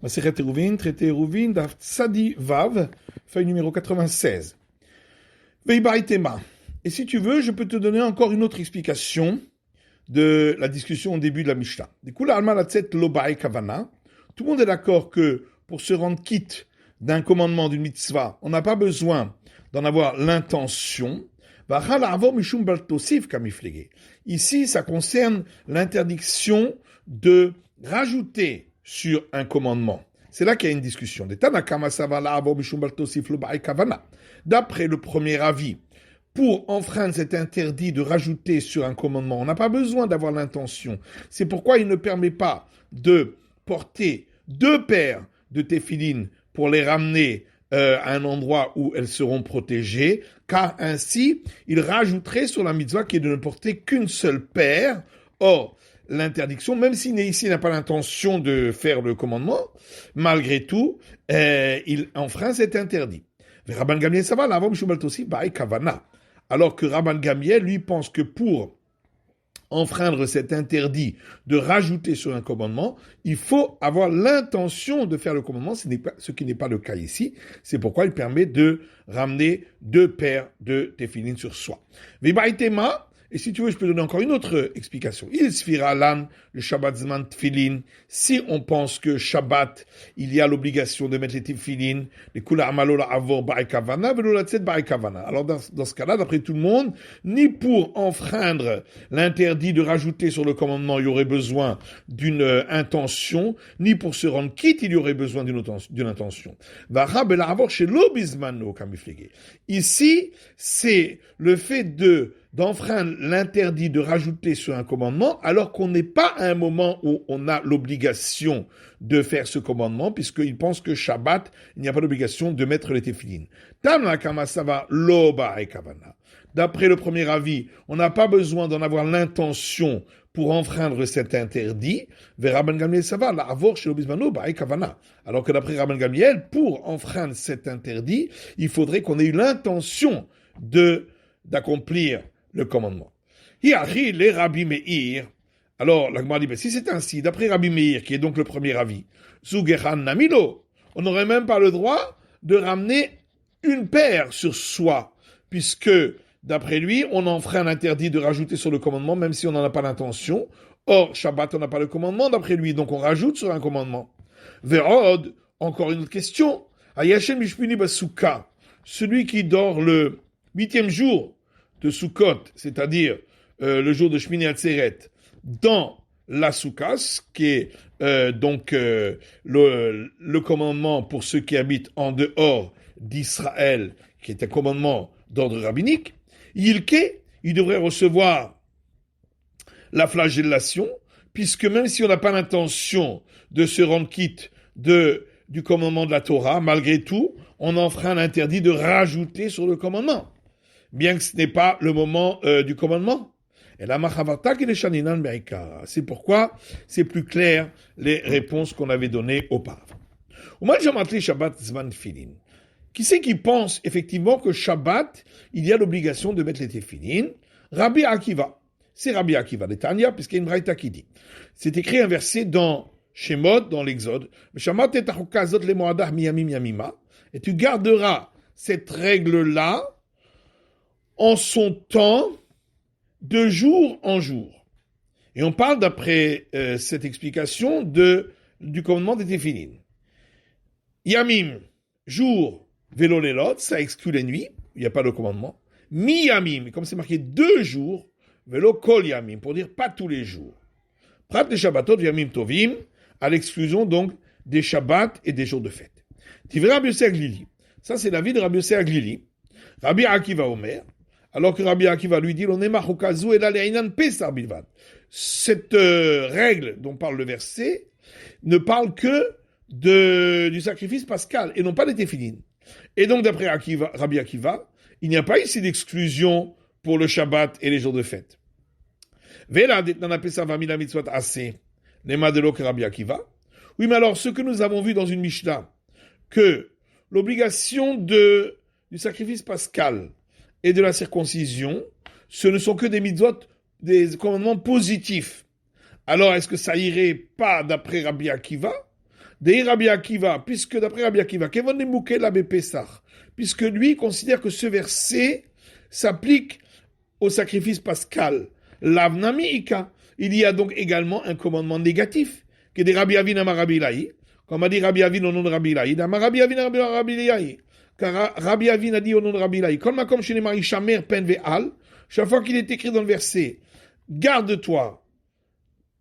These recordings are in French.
Masechet Eruvin, traité Eruvin, Daf Tzadi Vav, feuille numéro 96. Veibaitema. Et si tu veux, je peux te donner encore une autre explication de la discussion au début de la Mishnah. Du coup, l'alma la tzet lobae kavana. Tout le monde est d'accord que pour se rendre quitte d'un commandement, d'une mitzvah, on n'a pas besoin d'en avoir l'intention. Ici, ça concerne l'interdiction de rajouter sur un commandement. C'est là qu'il y a une discussion. D'après le premier avis, pour enfreindre cet interdit de rajouter sur un commandement, on n'a pas besoin d'avoir l'intention. C'est pourquoi il ne permet pas de porter 2 paires de téphilines pour les ramener à un endroit où elles seront protégées, car ainsi, il rajouterait sur la mitzvah qui est de ne porter qu'une seule paire. Or, l'interdiction, même s'il n'a pas l'intention de faire le commandement, malgré tout, il enfreint cet interdit. Alors que Rabban Gamliel, lui, pense que pour enfreindre cet interdit de rajouter sur un commandement, il faut avoir l'intention de faire le commandement, ce qui n'est pas le cas ici. C'est pourquoi il permet de ramener 2 paires de téphilines sur soi. Vibaitema. Et si tu veux, je peux donner encore une autre explication. Il sfira lan, le Shabbat zman tfilin. Si on pense que Shabbat, il y a l'obligation de mettre les tfilin, les kula amalola avor ba'i kavana, velo la tzet ba'i kavana. Alors, dans ce cas-là, d'après tout le monde, ni pour enfreindre l'interdit de rajouter sur le commandement, il y aurait besoin d'une intention, ni pour se rendre quitte, il y aurait besoin d'une intention. Vara bela avor chez l'obizmano kamiflege. Ici, c'est le fait d'enfreindre l'interdit de rajouter sur un commandement, alors qu'on n'est pas à un moment où on a l'obligation de faire ce commandement, puisqu'il pense que Shabbat, il n'y a pas d'obligation de mettre les téphilines. Tam la kamasava loba et kavana. D'après le premier avis, on n'a pas besoin d'en avoir l'intention pour enfreindre cet interdit. Vers Rabban Gamliel, ça va, la avor chez l'obismano ba'i kavana. Alors que d'après Rabban Gamliel, pour enfreindre cet interdit, il faudrait qu'on ait eu l'intention d'accomplir le commandement. Hiachi les Rabbi Meir. Alors, la Gemara dit, si c'est ainsi, d'après Rabbi Meir, qui est donc le premier avis, Zugechan Namilo, on n'aurait même pas le droit de ramener une paire sur soi, puisque, d'après lui, on enfreint l'interdit de rajouter sur le commandement, même si on n'en a pas l'intention. Or, Shabbat, on n'a pas le commandement, d'après lui, donc on rajoute sur un commandement. Verod, encore une autre question. Ayashem Mishpini Basuka, celui qui dort le 8e jour de Sukkot, c'est-à-dire le jour de Shmini Atzeret, dans la Soukas, qui est le commandement pour ceux qui habitent en dehors d'Israël, qui est un commandement d'ordre rabbinique, il devrait recevoir la flagellation, puisque même si on n'a pas l'intention de se rendre quitte du commandement de la Torah, malgré tout, on enfreint l'interdit de rajouter sur le commandement, bien que ce n'est pas le moment du commandement. C'est pourquoi c'est plus clair les réponses qu'on avait données auparavant. Qui c'est qui pense effectivement que Shabbat, il y a l'obligation de mettre les téphilines? Rabbi Akiva. C'est Rabbi Akiva de Tanya, puisqu'il y a une braïta qui dit. C'est écrit un verset dans Shemot, dans l'Exode. Et tu garderas cette règle-là en son temps, de jour en jour. Et on parle, d'après cette explication, du commandement des téphilines. Yamim, jour, vélo lelot, ça exclut les nuits, il n'y a pas de commandement. Mi yamim, comme c'est marqué 2 jours, vélo kol yamim, pour dire pas tous les jours. Prat les shabbatot yamim tovim, à l'exclusion donc des shabbats et des jours de fête. Tivrei Rabbi Yossé Aglili. Ça, c'est l'avis de Rabbi Yossé Aglili. Rabbi Akiva Omer, alors que Rabbi Akiva lui dit, cette règle dont parle le verset ne parle que du sacrifice pascal et non pas des téphilines. Et donc, d'après Rabbi Akiva, il n'y a pas ici d'exclusion pour le Shabbat et les jours de fête. Oui, mais alors, ce que nous avons vu dans une Mishnah, que l'obligation du sacrifice pascal et de la circoncision, ce ne sont que des mitzvot, des commandements positifs. Alors, est-ce que ça irait pas d'après Rabbi Akiva Dei Rabbi Akiva, puisque d'après Rabbi Akiva, Kevon Nemouké l'abbé Pessah, puisque lui considère que ce verset s'applique au sacrifice pascal. L'avnami Ika. Il y a donc également un commandement négatif, que des Rabbi Avin Amarabi Laï, comme a dit Rabbi Avin au nom de Rabbi Laï, Rabbi Avin Rabbi Laï, car Rabbi Avin a dit au nom de Rabbi Laï, comme Makom Shinema Ishamer Pen Ve'al, chaque fois qu'il est écrit dans le verset, garde-toi,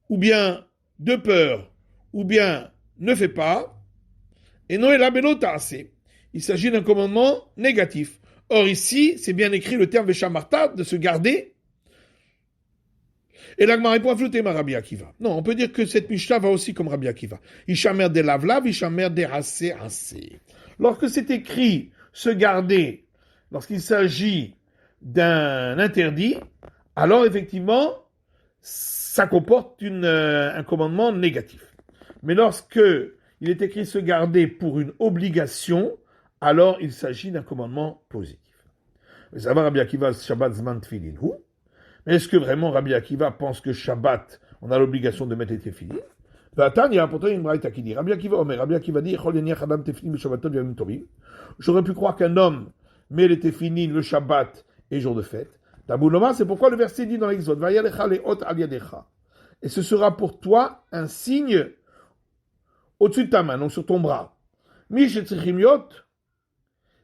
ou bien de peur, ou bien ne fais pas, et Noël Belota assez. Il s'agit d'un commandement négatif. Or ici, c'est bien écrit le terme Veshamarta, de se garder. Et l'Agma répond à flouter ma Rabbi Akiva. Non, on peut dire que cette Mishnah va aussi comme Rabbi Akiva. Ishamer de lavlav, Ishamer de assez. Lorsque c'est écrit se garder, lorsqu'il s'agit d'un interdit, alors effectivement, ça comporte un commandement négatif. Mais lorsque il est écrit se garder pour une obligation, alors il s'agit d'un commandement positif. Mais ça va Rabbi Akiva Shabbat Zman Tfilin. Mais est-ce que vraiment Rabbi Akiva pense que Shabbat, on a l'obligation de mettre les tefilin? Il y a pourtant une braïta qui dit Rabbi Akiva dit j'aurais pu croire qu'un homme met les tefilin le Shabbat et jour de fête. Tabouloma, c'est pourquoi le verset dit dans l'Exode et ce sera pour toi un signe au-dessus de ta main, donc sur ton bras.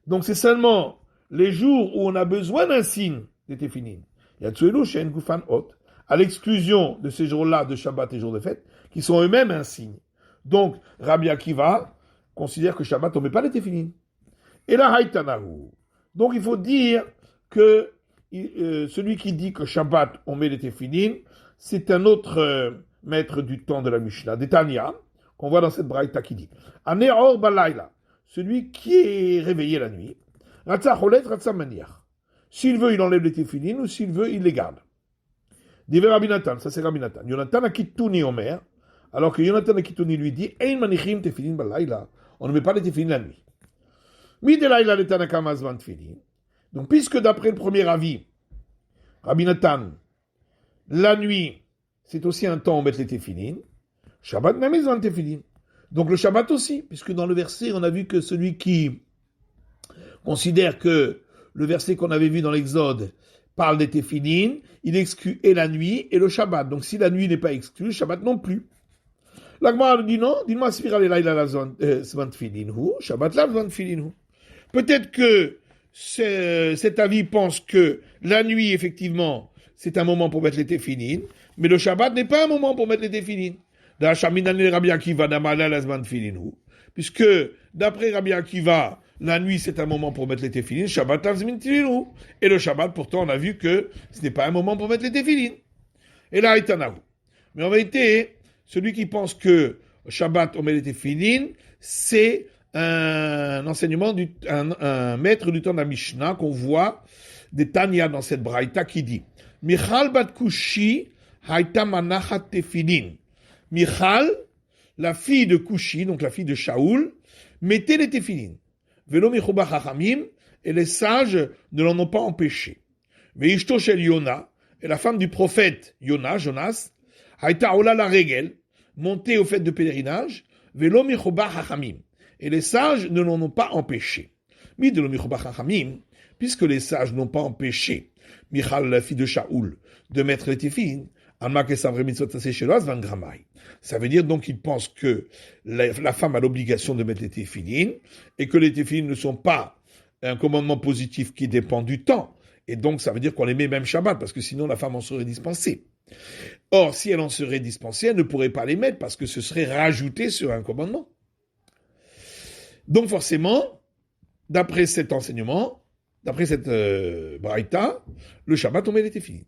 Donc c'est seulement les jours où on a besoin d'un signe des tefilin. À l'exclusion de ces jours-là de Shabbat et jours de fête, qui sont eux-mêmes un signe. Donc, Rabbi Akiva considère que Shabbat, on ne met pas les tefilin. Et là, Haïtanahu. Donc, il faut dire que celui qui dit que Shabbat, on met les tefilin, c'est un autre maître du temps de la Mishnah, d'Etania, qu'on voit dans cette braïta qui dit Ane or balayla, celui qui est réveillé la nuit, Ratsa cholet, Ratsa maniach. S'il veut, il enlève les tefilin, ou s'il veut, il les garde. Diver Rabbi Nathan, ça c'est Rabbi Nathan. Yonatan Akitouni Omer, alors que Yonatan Akitouni lui dit Ein manichim tefilin balayla, on ne met pas les tefilin la nuit. Mi de laïla le Tanaka mazvan tefilin. Donc, puisque d'après le premier avis, Rabbi Nathan, la nuit, c'est aussi un temps où on met les tefilin, Shabbat n'a pas tefilin. Donc le Shabbat aussi, puisque dans le verset, on a vu que celui qui considère que le verset qu'on avait vu dans l'Exode parle des tefilin, il exclut et la nuit et le Shabbat. Donc si la nuit n'est pas exclue, le Shabbat non plus. L'Agmara dit non, dis-moi spira les laïla la zvan tefilin hu, Shabbat la zvan tefilin hu. Peut-être que cet avis pense que la nuit, effectivement, c'est un moment pour mettre les tefilin, mais le Shabbat n'est pas un moment pour mettre les tefilin. Puisque d'après Rabbi Akiva, la nuit c'est un moment pour mettre les tefilin, Shabbat et le Shabbat pourtant on a vu que ce n'est pas un moment pour mettre les tefilin. Et là Itanahu. Mais en vérité, celui qui pense que Shabbat on met les tefilin, c'est un enseignement, un maître du temps de la Mishnah qu'on voit des Tanya dans cette braïta qui dit Michal bat Kushi haïta manachat tefilin. Michal, la fille de Kushi, donc la fille de Shaoul, mettait les tefilin. Velo michoba chachamim, et les sages ne l'en ont pas empêché. Veishto shel Yona, et la femme du prophète Jonas, haïta ola la regel, montée au fait de pèlerinage, velo michoba chachamim, et les sages ne l'en ont pas empêché. Mi de lo michoba chachamim, puisque les sages n'ont pas empêché Michal, la fille de Shaoul, de mettre les tefilin, ça veut dire donc qu'il pense que la femme a l'obligation de mettre les tefilin et que les tefilin ne sont pas un commandement positif qui dépend du temps. Et donc ça veut dire qu'on les met même Shabbat parce que sinon la femme en serait dispensée. Or, si elle en serait dispensée, elle ne pourrait pas les mettre parce que ce serait rajouté sur un commandement. Donc forcément, d'après cet enseignement, d'après cette braïta, le Shabbat on met les tefilin.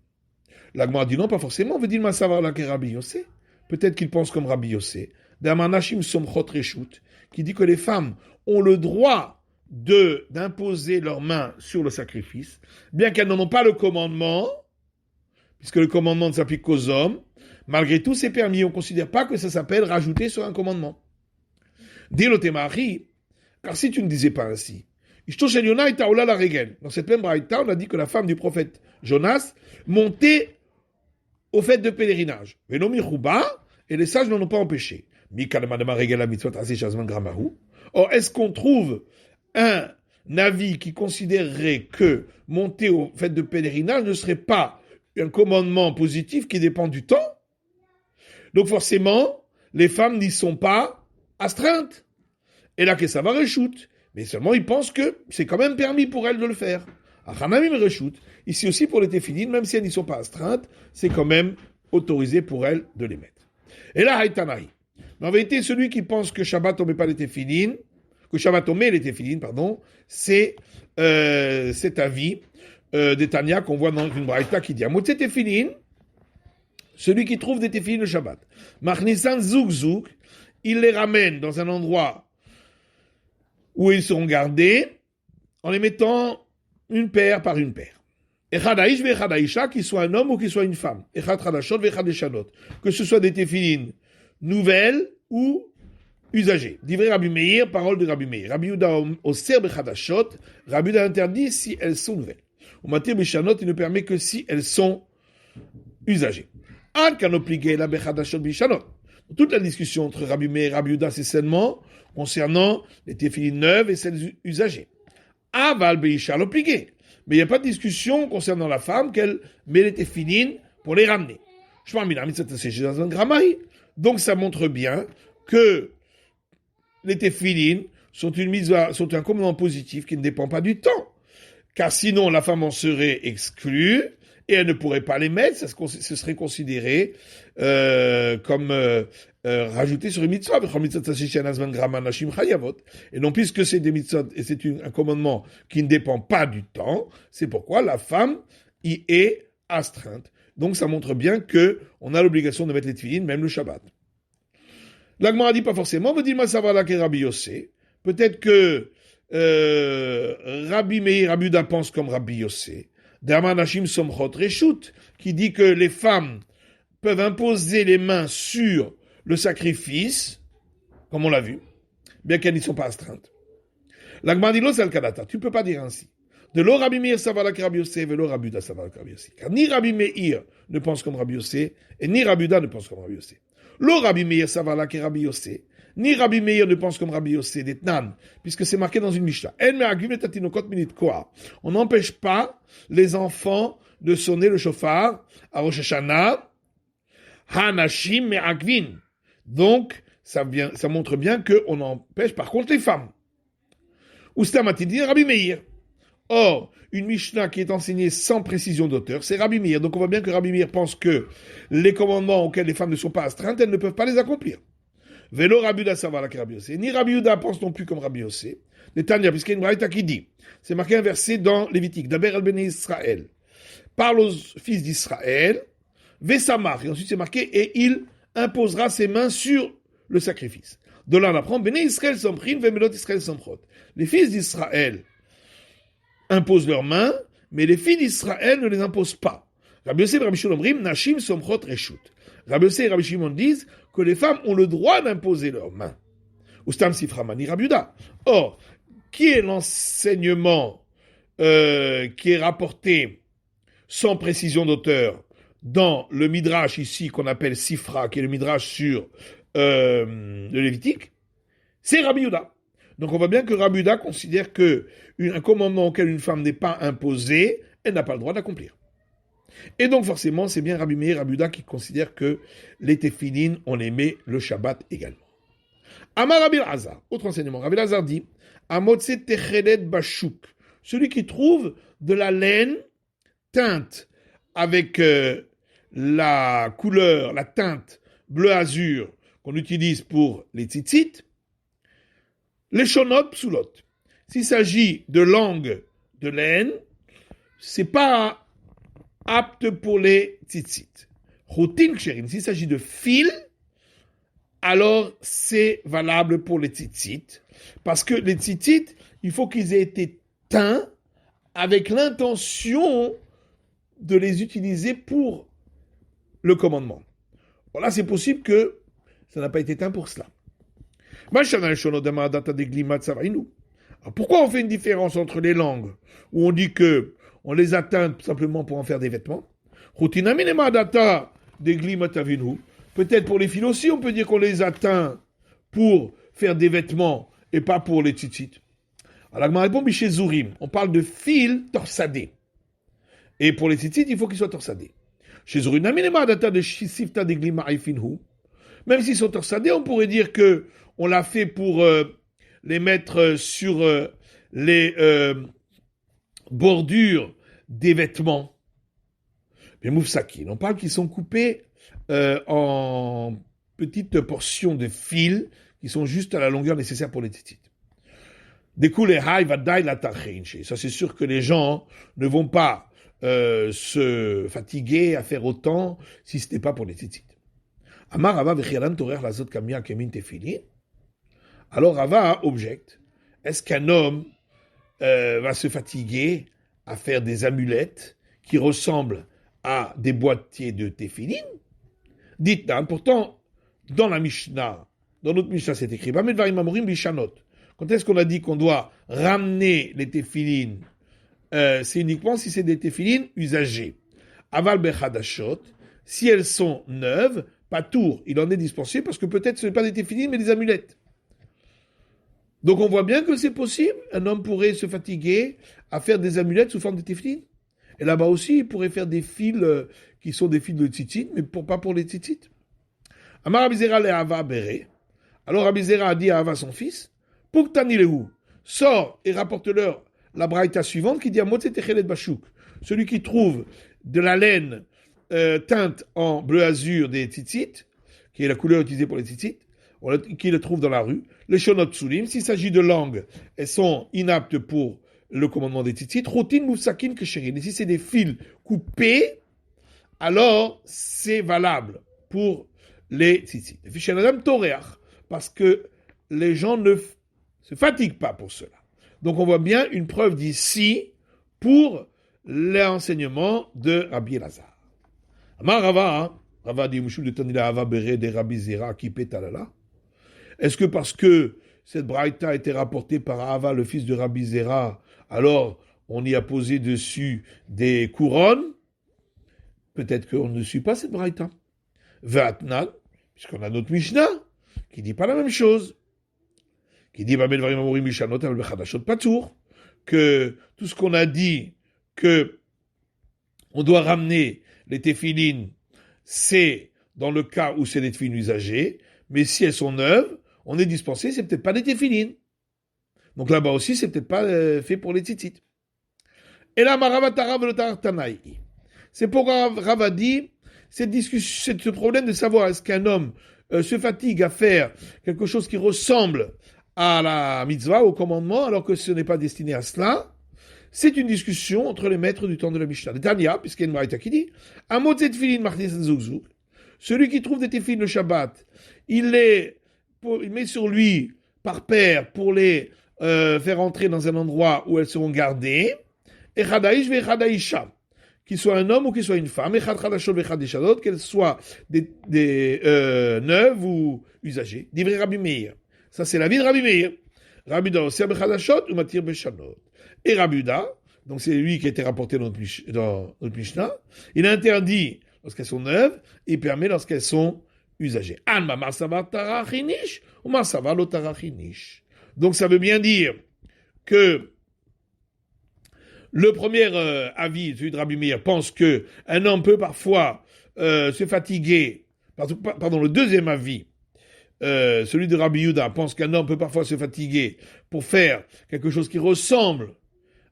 L'Agma dit non, pas forcément. On veut dire Masavar la Rabbi Yossé. Peut-être qu'il pense comme Rabbi Yossé. D'amanashim somchot reshut, qui dit que les femmes ont le droit d'imposer leurs mains sur le sacrifice, bien qu'elles n'en ont pas le commandement, puisque le commandement ne s'applique qu'aux hommes. Malgré tout, c'est permis. On ne considère pas que ça s'appelle rajouter sur un commandement. Dilotemari, car si tu ne disais pas ainsi, dans cette même braïta, on a dit que la femme du prophète Jonas montait au fait de pèlerinage. Et les sages n'en ont pas empêché. Or, est-ce qu'on trouve un avis qui considérerait que monter au fait de pèlerinage ne serait pas un commandement positif qui dépend du temps? Donc forcément, les femmes n'y sont pas astreintes. Et là, que ça va reshoot. Mais seulement, ils pensent que c'est quand même permis pour elles de le faire. Achanamim reshoot. Ici aussi, pour les téphilines, même si elles n'y sont pas astreintes, c'est quand même autorisé pour elles de les mettre. Et là, Haïtanaï. Mais en vérité, celui qui pense que Shabbat on met pas les téphilines, que Shabbat on met les téphilines, pardon, c'est cet avis des Tanya qu'on voit dans une braïta qui dit Amotse téphilines, celui qui trouve des téphilines le Shabbat. Machnisan zouk zouk, il les ramène dans un endroit où ils seront gardés en les mettant une paire par une paire. Echad ha'ish ve'echad ha'isha, qu'il soit un homme ou qu'il soit une femme. Echad chadashot ve'echad eshanot. Que ce soit des téphilines nouvelles ou usagées. Divrei Rabbi Meir, parole de Rabbi Meir. Rabbi Yehuda oser bechadashot. Rabbi Yehuda interdit si elles sont nouvelles. Au matir beshanot, il ne permet que si elles sont usagées. Ad kanopligé la bechadashot bishanot. Toute la discussion entre Rabbi Meir et Rabbi Yehuda, c'est seulement concernant les téphilines neuves et celles usagées. Aval beisha l'obligé. Mais il n'y a pas de discussion concernant la femme qu'elle met les téphilines pour les ramener. Donc ça montre bien que les téphilines sont un commandement positif qui ne dépend pas du temps. Car sinon la femme en serait exclue et elle ne pourrait pas les mettre, ce serait considéré comme rajouté sur une mitzvah. Et non, puisque c'est des mitzvot et c'est un commandement qui ne dépend pas du temps, c'est pourquoi la femme y est astreinte. Donc ça montre bien que on a l'obligation de mettre les tefillines, même le Shabbat. L'Agmara dit pas forcément, veut dire Masavala que Rabbi Yossé. Peut-être que Rabbi Meir, Rabbi Yehuda pense comme Rabbi Yossé. Dermanashim somchot reshut, qui dit que les femmes peuvent imposer les mains sur le sacrifice, comme on l'a vu, bien qu'elles n'y sont pas astreintes. L'Agmara dit l'os al-kadata, tu ne peux pas dire ainsi. De l'eau Rabbi Meir savala que Rabbi Yossé, de l'eau Rabbi Yehuda savala que Rabbi Yossé. Car ni Rabbi Meir ne pense comme Rabbi Yossé, et ni Rabbi Yehuda ne pense comme Rabbi Yossé. L'eau Rabbi Meir savala que Rabbi Yossé, ni Rabbi Meir ne pense comme Rabbi Yossé, d'Etnan, puisque c'est marqué dans une Mishnah. On n'empêche pas les enfants de sonner le shofar à Rosh Hashanah, Hanashim me'agvin. Donc, ça montre bien qu'on empêche par contre les femmes. Oustamatidi Rabbi Meir. Or, une Mishnah qui est enseignée sans précision d'auteur, c'est Rabbi Meir. Donc on voit bien que Rabbi Meir pense que les commandements auxquels les femmes ne sont pas astreintes, elles ne peuvent pas les accomplir. Vélo Rabbi Yehuda savala que Rabbi Yossé. Ni Rabbi Yehuda pense non plus comme Rabbi Yossé. Netanya, puisqu'il y a une braïta qui dit, c'est marqué un verset dans Lévitique, Daber el Bnei Israël. Parle aux fils d'Israël, Vesamar, et ensuite c'est marqué, et il imposera ses mains sur le sacrifice. De là on apprend, Bnei Israël somchrin, Vemelot Israël somchot. Les fils d'Israël imposent leurs mains, mais les filles d'Israël ne les imposent pas. Rabbi Yossé et Rabbi Shimon omrim, Nashim somchot reshut. Rabbi Yossé et Rabbi Shimon disent que les femmes ont le droit d'imposer leurs mains. Ustam siframani Rabbi Yehuda. Or, qui est l'enseignement qui est rapporté sans précision d'auteur dans le Midrash ici qu'on appelle Sifra, qui est le Midrash sur le Lévitique? C'est Rabbi Yehuda. Donc on voit bien que Rabbi Yehuda considère qu'un commandement auquel une femme n'est pas imposée, elle n'a pas le droit d'accomplir. Et donc forcément, c'est bien Rabbi Meir et Rabbi Yehuda qui considèrent que les téphilines, on les met le Shabbat également. Amar Rabbi Elazar, autre enseignement, Rabbi Elazar dit, Amotse techelet bashuk, celui qui trouve de la laine teinte avec la couleur, la teinte bleu azur qu'on utilise pour les tzitzit, les shonot psulot. S'il s'agit de langue de laine, c'est pas apte pour les tzitzit. Chotin ksherin, s'il s'agit de fil, alors c'est valable pour les tzitzit. Parce que les tzitzit, il faut qu'ils aient été teints avec l'intention de les utiliser pour le commandement. Bon, là, c'est possible que ça n'a pas été teint pour cela. Alors, pourquoi on fait une différence entre les langues où on dit que on les atteint simplement pour en faire des vêtements? Peut-être pour les fils aussi, on peut dire qu'on les atteint pour faire des vêtements et pas pour les tzitzit. Alors, ma réponse, chez Zourim, on parle de fils torsadés. Et pour les tzitzit, il faut qu'ils soient torsadés. Chez Zourim, même s'ils sont torsadés, on pourrait dire que on l'a fait pour les mettre sur les bordures des vêtements. Mais moufsakin, on parle qu'ils sont coupés en petites portions de fils qui sont juste à la longueur nécessaire pour les tzitzit. Ça c'est sûr que les gens ne vont pas se fatiguer à faire autant si ce n'est pas pour les tzitzit. Alors Rava objecte, est-ce qu'un homme va se fatiguer à faire des amulettes qui ressemblent à des boîtiers de téphilin? Dites, pourtant, dans la Mishnah, dans notre Mishnah, c'est écrit, quand est-ce qu'on a dit qu'on doit ramener les téphilin? C'est uniquement si c'est des téphilin usagés. Aval bechadashot, si elles sont neuves, pas tour, il en est dispensé parce que peut-être ce n'est pas des téphilin mais des amulettes. Donc on voit bien que c'est possible, un homme pourrait se fatiguer à faire des amulettes sous forme de téphilin. Et là-bas aussi, il pourrait faire des fils qui sont des fils de tzitzit, mais pas pour les tzitzit. Amar Rabizera le Ava Béré. Alors Rabizera a dit à Ava son fils, Pouktani lehu, sors et rapporte-leur la braïta suivante qui dit à Motze Techelet Bachouk, celui qui trouve de la laine teinte en bleu azur des tzitzit, qui est la couleur utilisée pour les tzitzit, qui le trouve dans la rue, les shonot sulim, s'il s'agit de langues, elles sont inaptes pour le commandement des tzitzit, routine moufsakin kesherin, et si c'est des fils coupés, alors c'est valable pour les tzitzit. Parce que les gens ne se fatiguent pas pour cela. Donc on voit bien une preuve d'ici pour l'enseignement de Rabbi Elazar. Amar Rava dit Mouchou de Tanila Ava Béré de Rabbi Zera qui pétalala. Est-ce que parce que cette braïta a été rapportée par Ava, le fils de Rabbi Zera, alors on y a posé dessus des couronnes? Peut-être qu'on ne suit pas cette braïta. Vatnal, puisqu'on a notre Mishnah, qui dit pas la même chose. Qui dit que tout ce qu'on a dit, que on doit ramener les téphilines, c'est dans le cas où c'est des téphilines usagées, mais si elles sont neuves, on est dispensé, c'est peut-être pas des téphilines. Donc là-bas aussi, c'est peut-être pas fait pour les tzitzit. Et là, c'est pourquoi Rava dit, ce problème de savoir est-ce qu'un homme se fatigue à faire quelque chose qui ressemble à la mitzvah, au commandement, alors que ce n'est pas destiné à cela, c'est une discussion entre les maîtres du temps de la Mishnah. Le Tanya, puisqu'il y a une braïta qui dit, celui qui trouve des téphilines le Shabbat, il met sur lui par paire pour les faire entrer dans un endroit où elles seront gardées, et chadaïsh ve chadaïsha, qu'il soit un homme ou qu'il soit une femme, et chadachot ve chadishadot, qu'elles soient des neuves ou usagées. Divrei Rabbi Meir. Ça, c'est la vie de Rabbi Meir. Rabbi Uda osir bechadashot ou matir beshanot. Et Rabbi Uda, donc c'est lui qui a été rapporté dans notre Mishnah, il interdit lorsqu'elles sont neuves, et il permet lorsqu'elles sont usagées. Anma marsavar tarachinish ou marsavar lo tarachinish. Donc ça veut bien dire que le premier avis, celui de Rabbi Meir, pense que un homme peut parfois se fatiguer. Pardon, le deuxième avis, celui de Rabbi Yehuda, pense qu'un homme peut parfois se fatiguer pour faire quelque chose qui ressemble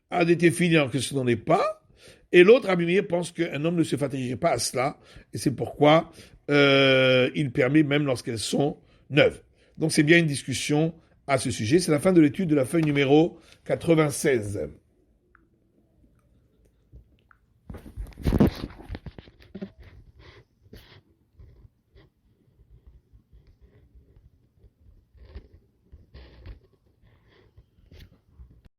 à des téphilines alors que ce n'en est pas. Et l'autre, Rabbi Meir, pense qu'un homme ne se fatiguerait pas à cela. Et c'est pourquoi il permet même lorsqu'elles sont neuves. Donc c'est bien une discussion à ce sujet. C'est la fin de l'étude de la feuille numéro 96.